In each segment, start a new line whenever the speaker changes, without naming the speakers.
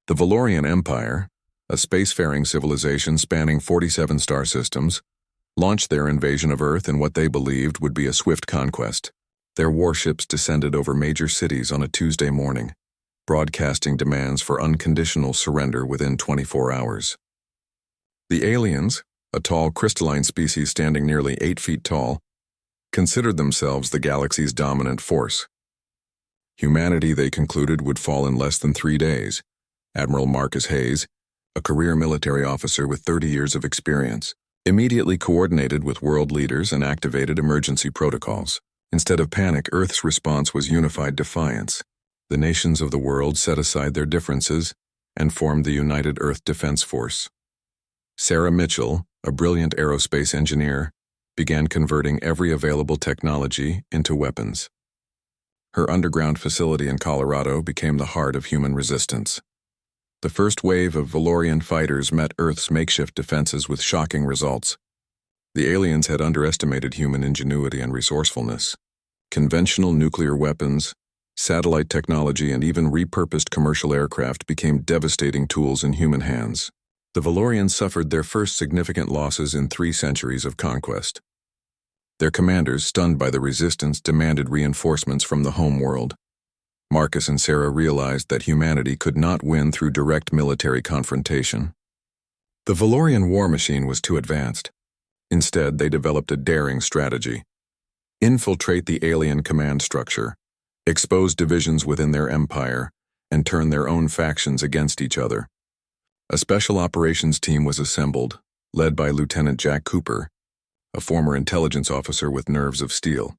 The Valorian Empire, a spacefaring civilization spanning 47 star systems, launched their invasion of Earth in what they believed would be a swift conquest. Their warships descended over major cities on a Tuesday morning, broadcasting demands for unconditional surrender within 24 hours. The aliens, a tall crystalline species standing nearly 8 feet tall, considered themselves the galaxy's dominant force. Humanity, they concluded, would fall in less than 3 days. Admiral Marcus Hayes, a career military officer with 30 years of experience, immediately coordinated with world leaders and activated emergency protocols. Instead of panic, Earth's response was unified defiance. The nations of the world set aside their differences and formed the United Earth Defense Force. Sarah Mitchell, a brilliant aerospace engineer, began converting every available technology into weapons. Her underground facility in Colorado became the heart of human resistance. The first wave of Valorian fighters met Earth's makeshift defenses with shocking results. The aliens had underestimated human ingenuity and resourcefulness. Conventional nuclear weapons, satellite technology, and even repurposed commercial aircraft became devastating tools in human hands. The Valorians suffered their first significant losses in 3 centuries of conquest. Their commanders, stunned by the resistance, demanded reinforcements from the home world. Marcus and Sarah realized that humanity could not win through direct military confrontation. The Valorian war machine was too advanced. Instead, they developed a daring strategy: infiltrate the alien command structure, expose divisions within their empire, and turn their own factions against each other. A special operations team was assembled, led by Lieutenant Jack Cooper, a former intelligence officer with nerves of steel.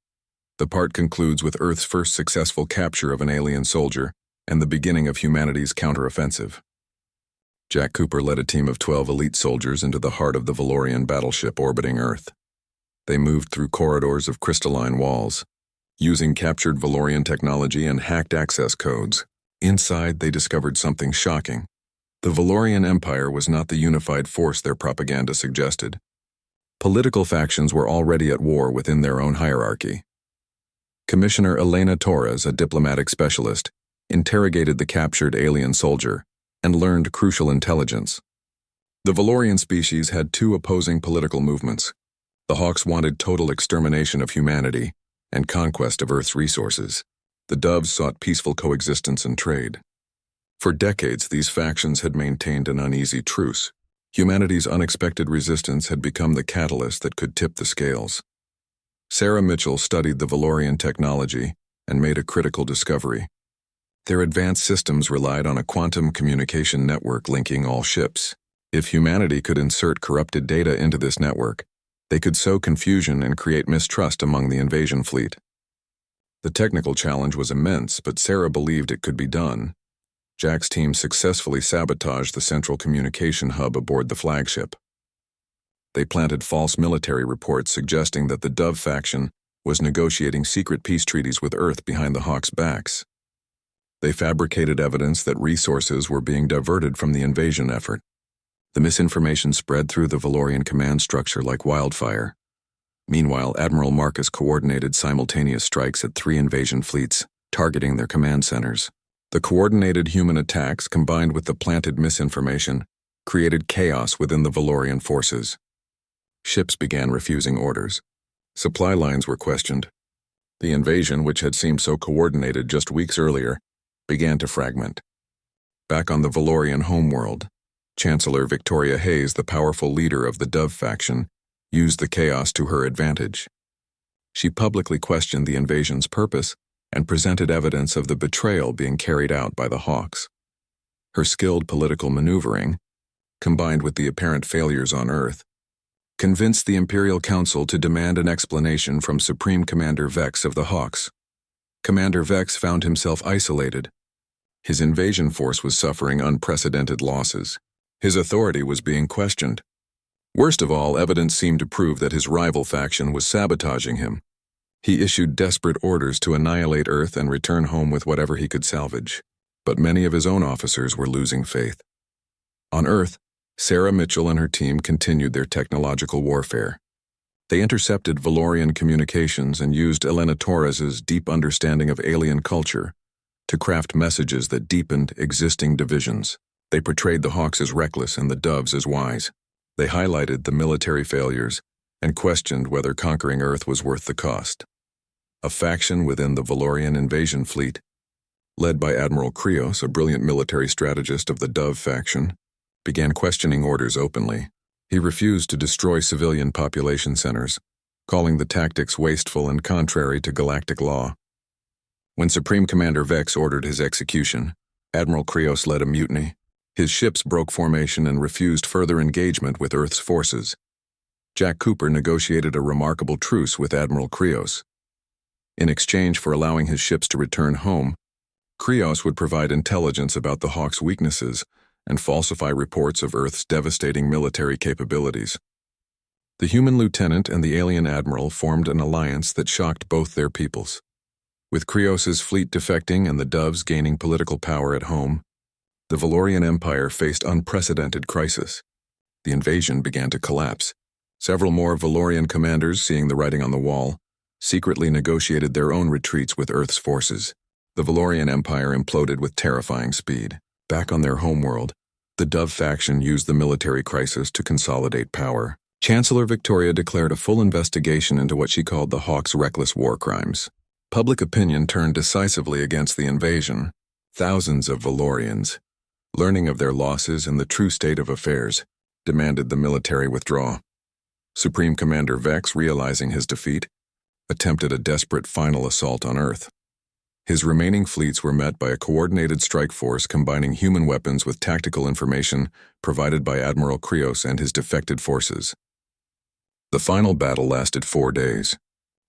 The part concludes with Earth's first successful capture of an alien soldier and the beginning of humanity's counteroffensive. Jack Cooper led a team of 12 elite soldiers into the heart of the Valorian battleship orbiting Earth. They moved through corridors of crystalline walls, using captured Valorian technology and hacked access codes. Inside, they discovered something shocking. The Valorian Empire was not the unified force their propaganda suggested. Political factions were already at war within their own hierarchy. Commissioner Elena Torres, a diplomatic specialist, interrogated the captured alien soldier and learned crucial intelligence. The Valorian species had 2 opposing political movements. The Hawks wanted total extermination of humanity and conquest of Earth's resources. The Doves sought peaceful coexistence and trade. For decades, these factions had maintained an uneasy truce. Humanity's unexpected resistance had become the catalyst that could tip the scales. Sarah Mitchell studied the Valorian technology and made a critical discovery. Their advanced systems relied on a quantum communication network linking all ships. If humanity could insert corrupted data into this network, they could sow confusion and create mistrust among the invasion fleet. The technical challenge was immense, but Sarah believed it could be done. Jack's team successfully sabotaged the central communication hub aboard the flagship. They planted false military reports suggesting that the Dove faction was negotiating secret peace treaties with Earth behind the Hawks' backs. They fabricated evidence that resources were being diverted from the invasion effort. The misinformation spread through the Valorian command structure like wildfire. Meanwhile, Admiral Marcus coordinated simultaneous strikes at 3 invasion fleets, targeting their command centers. The coordinated human attacks, combined with the planted misinformation, created chaos within the Valorian forces. Ships began refusing orders. Supply lines were questioned. The invasion, which had seemed so coordinated just weeks earlier, began to fragment. Back on the Valorian homeworld, Chancellor Victoria Hayes, the powerful leader of the Dove faction, used the chaos to her advantage. She publicly questioned the invasion's purpose and presented evidence of the betrayal being carried out by the Hawks. Her skilled political maneuvering, combined with the apparent failures on Earth, convinced the Imperial Council to demand an explanation from Supreme Commander Vex of the Hawks. Commander Vex found himself isolated. His invasion force was suffering unprecedented losses. His authority was being questioned. Worst of all, evidence seemed to prove that his rival faction was sabotaging him. He issued desperate orders to annihilate Earth and return home with whatever he could salvage. But many of his own officers were losing faith. On Earth, Sarah Mitchell and her team continued their technological warfare. They intercepted Valorian communications and used Elena Torres's deep understanding of alien culture to craft messages that deepened existing divisions. They portrayed the Hawks as reckless and the Doves as wise. They highlighted the military failures and questioned whether conquering Earth was worth the cost. A faction within the Valorian invasion fleet, led by Admiral Krios, a brilliant military strategist of the Dove faction, began questioning orders openly. He refused to destroy civilian population centers, calling the tactics wasteful and contrary to galactic law. When Supreme Commander Vex ordered his execution, Admiral Krios led a mutiny. His ships broke formation and refused further engagement with Earth's forces. Jack Cooper negotiated a remarkable truce with Admiral Krios. In exchange for allowing his ships to return home, Krios would provide intelligence about the Hawks' weaknesses and falsify reports of Earth's devastating military capabilities. The human lieutenant and the alien admiral formed an alliance that shocked both their peoples. With Krios's fleet defecting and the Doves gaining political power at home, the Valorian Empire faced unprecedented crisis. The invasion began to collapse. Several more Valorian commanders, seeing the writing on the wall, secretly negotiated their own retreats with Earth's forces. The Valorian Empire imploded with terrifying speed. Back on their homeworld, the Dove faction used the military crisis to consolidate power. Chancellor Victoria declared a full investigation into what she called the Hawks' reckless war crimes. Public opinion turned decisively against the invasion. Thousands of Valorians, learning of their losses and the true state of affairs, demanded the military withdraw. Supreme Commander Vex, realizing his defeat, attempted a desperate final assault on Earth. His remaining fleets were met by a coordinated strike force combining human weapons with tactical information provided by Admiral Krios and his defected forces. The final battle lasted 4 days.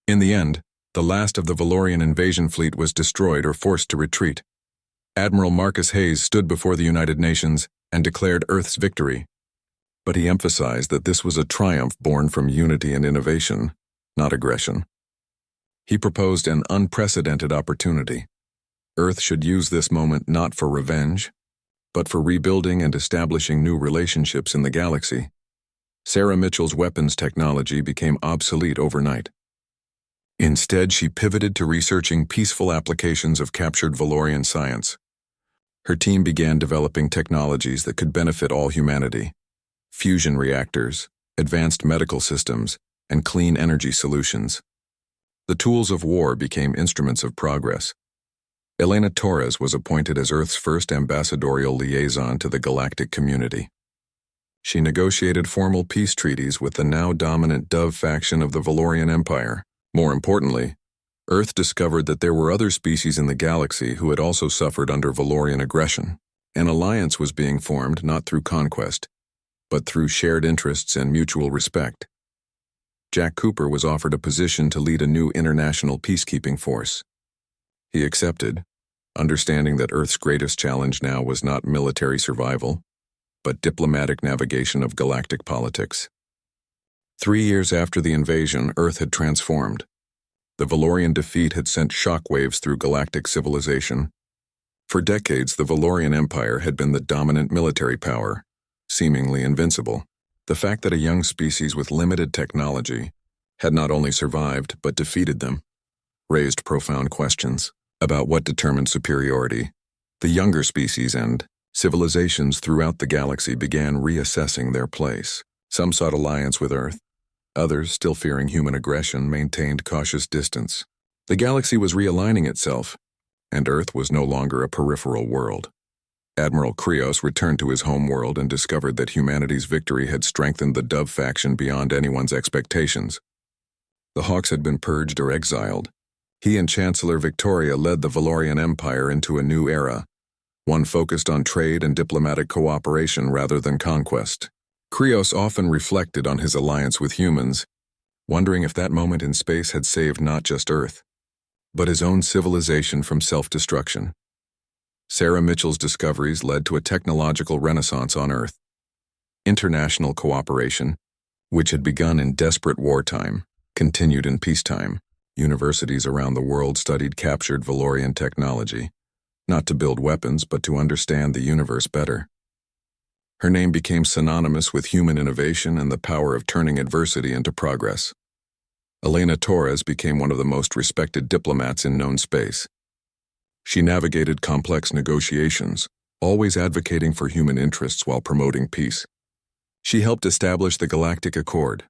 In the end, the last of the Valorian invasion fleet was destroyed or forced to retreat. Admiral Marcus Hayes stood before the United Nations and declared Earth's victory. But he emphasized that this was a triumph born from unity and innovation, not aggression. He proposed an unprecedented opportunity. Earth should use this moment not for revenge, but for rebuilding and establishing new relationships in the galaxy. Sarah Mitchell's weapons technology became obsolete overnight. Instead, she pivoted to researching peaceful applications of captured Valorian science. Her team began developing technologies that could benefit all humanity: fusion reactors, advanced medical systems, and clean energy solutions. The tools of war became instruments of progress. Elena Torres was appointed as Earth's first ambassadorial liaison to the galactic community. She negotiated formal peace treaties with the now dominant Dove faction of the Valorian Empire. More importantly, Earth discovered that there were other species in the galaxy who had also suffered under Valorian aggression. An alliance was being formed not through conquest, but through shared interests and mutual respect. Jack Cooper was offered a position to lead a new international peacekeeping force. He accepted, understanding that Earth's greatest challenge now was not military survival, but diplomatic navigation of galactic politics. 3 years after the invasion, Earth had transformed. The Valorian defeat had sent shockwaves through galactic civilization. For decades, the Valorian Empire had been the dominant military power, seemingly invincible. The fact that a young species with limited technology had not only survived but defeated them raised profound questions about what determined superiority. The younger species and civilizations throughout the galaxy began reassessing their place. Some sought alliance with Earth. Others, still fearing human aggression, maintained cautious distance. The galaxy was realigning itself, and Earth was no longer a peripheral world. Admiral Krios returned to his homeworld and discovered that humanity's victory had strengthened the Dove faction beyond anyone's expectations. The Hawks had been purged or exiled. He and Chancellor Victoria led the Valorian Empire into a new era, one focused on trade and diplomatic cooperation rather than conquest. Krios often reflected on his alliance with humans, wondering if that moment in space had saved not just Earth, but his own civilization from self-destruction. Sarah Mitchell's discoveries led to a technological renaissance on Earth. International cooperation, which had begun in desperate wartime, continued in peacetime. Universities around the world studied captured Valorian technology, not to build weapons but to understand the universe better. Her name became synonymous with human innovation and the power of turning adversity into progress. Elena Torres became one of the most respected diplomats in known space. She navigated complex negotiations, always advocating for human interests while promoting peace. She helped establish the Galactic Accord,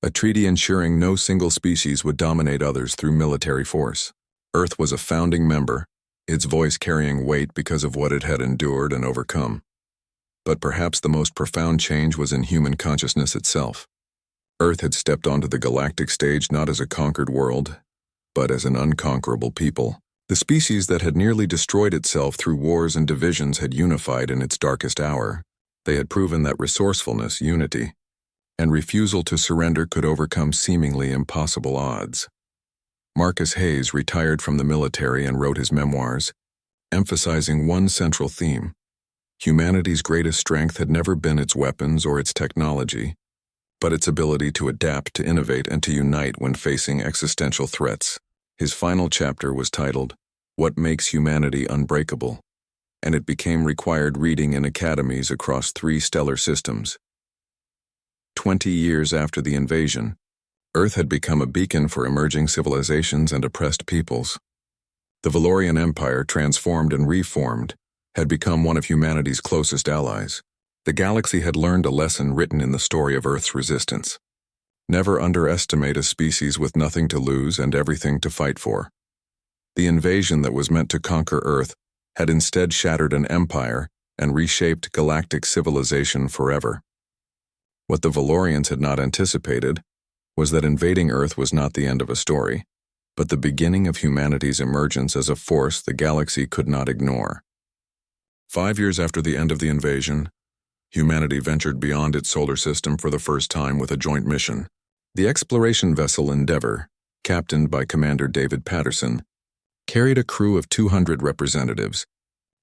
a treaty ensuring no single species would dominate others through military force. Earth was a founding member, its voice carrying weight because of what it had endured and overcome. But perhaps the most profound change was in human consciousness itself. Earth had stepped onto the galactic stage not as a conquered world, but as an unconquerable people. The species that had nearly destroyed itself through wars and divisions had unified in its darkest hour. They had proven that resourcefulness, unity, and refusal to surrender could overcome seemingly impossible odds. Marcus Hayes retired from the military and wrote his memoirs, emphasizing one central theme. Humanity's greatest strength had never been its weapons or its technology, but its ability to adapt, to innovate, and to unite when facing existential threats. His final chapter was titled, "What Makes Humanity Unbreakable?" and it became required reading in academies across 3 stellar systems. 20 years after the invasion, Earth had become a beacon for emerging civilizations and oppressed peoples. The Valorian Empire, transformed and reformed, had become one of humanity's closest allies. The galaxy had learned a lesson written in the story of Earth's resistance. Never underestimate a species with nothing to lose and everything to fight for. The invasion that was meant to conquer Earth had instead shattered an empire and reshaped galactic civilization forever. What the Valorians had not anticipated was that invading Earth was not the end of a story, but the beginning of humanity's emergence as a force the galaxy could not ignore. 5 years after the end of the invasion, humanity ventured beyond its solar system for the first time with a joint mission. The exploration vessel Endeavour, captained by Commander David Patterson, carried a crew of 200 representatives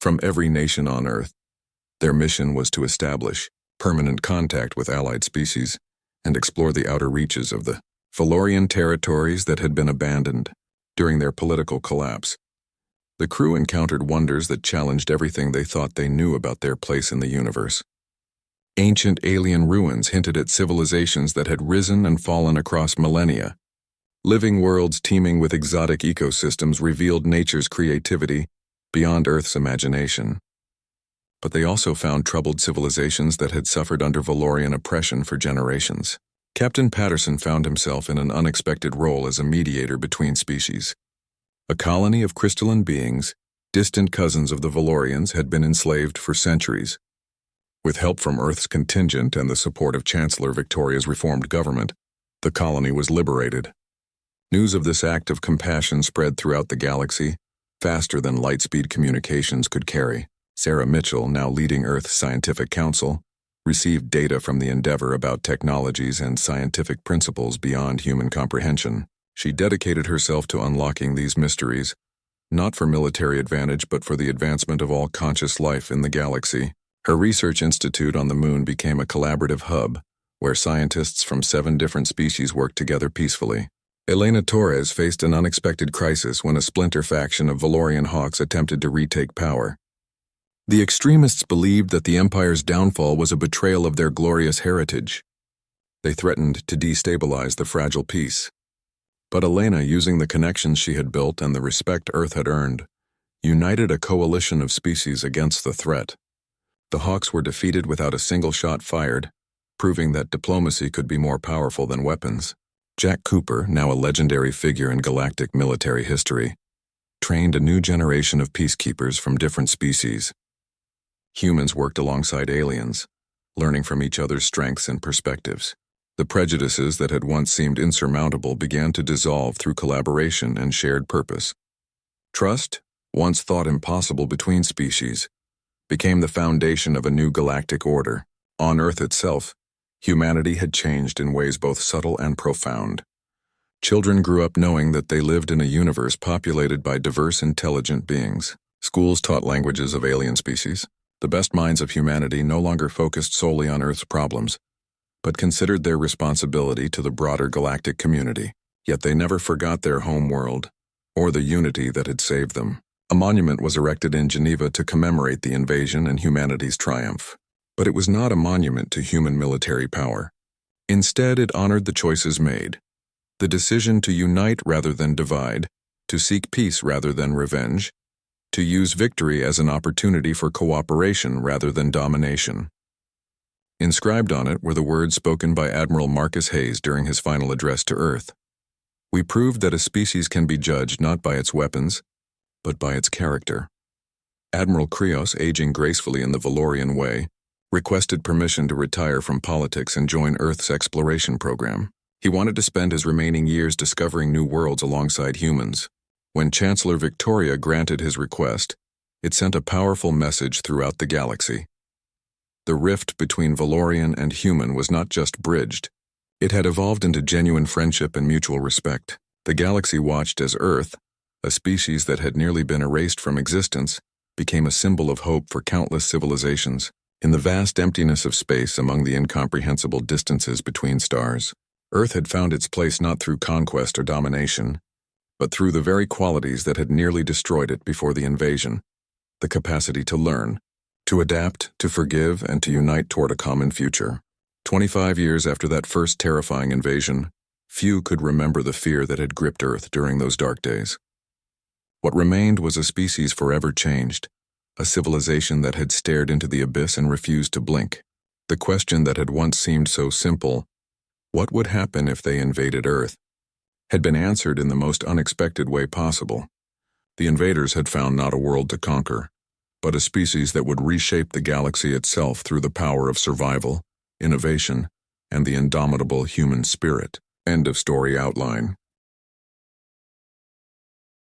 from every nation on Earth. Their mission was to establish permanent contact with allied species and explore the outer reaches of the Valorian territories that had been abandoned during their political collapse. The crew encountered wonders that challenged everything they thought they knew about their place in the universe. Ancient alien ruins hinted at civilizations that had risen and fallen across millennia. Living worlds teeming with exotic ecosystems revealed nature's creativity beyond Earth's imagination. But they also found troubled civilizations that had suffered under Valorian oppression for generations. Captain Patterson found himself in an unexpected role as a mediator between species. A colony of crystalline beings, distant cousins of the Valorians, had been enslaved for centuries. With help from Earth's contingent and the support of Chancellor Victoria's reformed government, the colony was liberated. News of this act of compassion spread throughout the galaxy, faster than light-speed communications could carry. Sarah Mitchell, now leading Earth's Scientific Council, received data from the Endeavour about technologies and scientific principles beyond human comprehension. She dedicated herself to unlocking these mysteries, not for military advantage but for the advancement of all conscious life in the galaxy. Her research institute on the Moon became a collaborative hub, where scientists from 7 different species worked together peacefully. Elena Torres faced an unexpected crisis when a splinter faction of Valorian hawks attempted to retake power. The extremists believed that the Empire's downfall was a betrayal of their glorious heritage. They threatened to destabilize the fragile peace. But Elena, using the connections she had built and the respect Earth had earned, united a coalition of species against the threat. The hawks were defeated without a single shot fired, proving that diplomacy could be more powerful than weapons. Jack Cooper, now a legendary figure in galactic military history, trained a new generation of peacekeepers from different species. Humans worked alongside aliens, learning from each other's strengths and perspectives. The prejudices that had once seemed insurmountable began to dissolve through collaboration and shared purpose. Trust, once thought impossible between species, became the foundation of a new galactic order. On Earth itself, humanity had changed in ways both subtle and profound. Children grew up knowing that they lived in a universe populated by diverse, intelligent beings. Schools taught languages of alien species. The best minds of humanity no longer focused solely on Earth's problems, but considered their responsibility to the broader galactic community. Yet they never forgot their home world, or the unity that had saved them. A monument was erected in Geneva to commemorate the invasion and humanity's triumph. But it was not a monument to human military power. Instead, it honored the choices made. The decision to unite rather than divide, to seek peace rather than revenge, to use victory as an opportunity for cooperation rather than domination. Inscribed on it were the words spoken by Admiral Marcus Hayes during his final address to Earth. We proved that a species can be judged not by its weapons, but by its character. Admiral Krios, aging gracefully in the Valorian way, requested permission to retire from politics and join Earth's exploration program. He wanted to spend his remaining years discovering new worlds alongside humans. When Chancellor Victoria granted his request, it sent a powerful message throughout the galaxy. The rift between Valorian and human was not just bridged, it had evolved into genuine friendship and mutual respect. The galaxy watched as Earth, a species that had nearly been erased from existence, became a symbol of hope for countless civilizations. In the vast emptiness of space among the incomprehensible distances between stars, Earth had found its place not through conquest or domination, but through the very qualities that had nearly destroyed it before the invasion: the capacity to learn, to adapt, to forgive, and to unite toward a common future. 25 years after that first terrifying invasion, few could remember the fear that had gripped Earth during those dark days. What remained was a species forever changed, a civilization that had stared into the abyss and refused to blink. The question that had once seemed so simple, what would happen if they invaded Earth, had been answered in the most unexpected way possible. The invaders had found not a world to conquer, but a species that would reshape the galaxy itself through the power of survival, innovation, and the indomitable human spirit. End of story outline.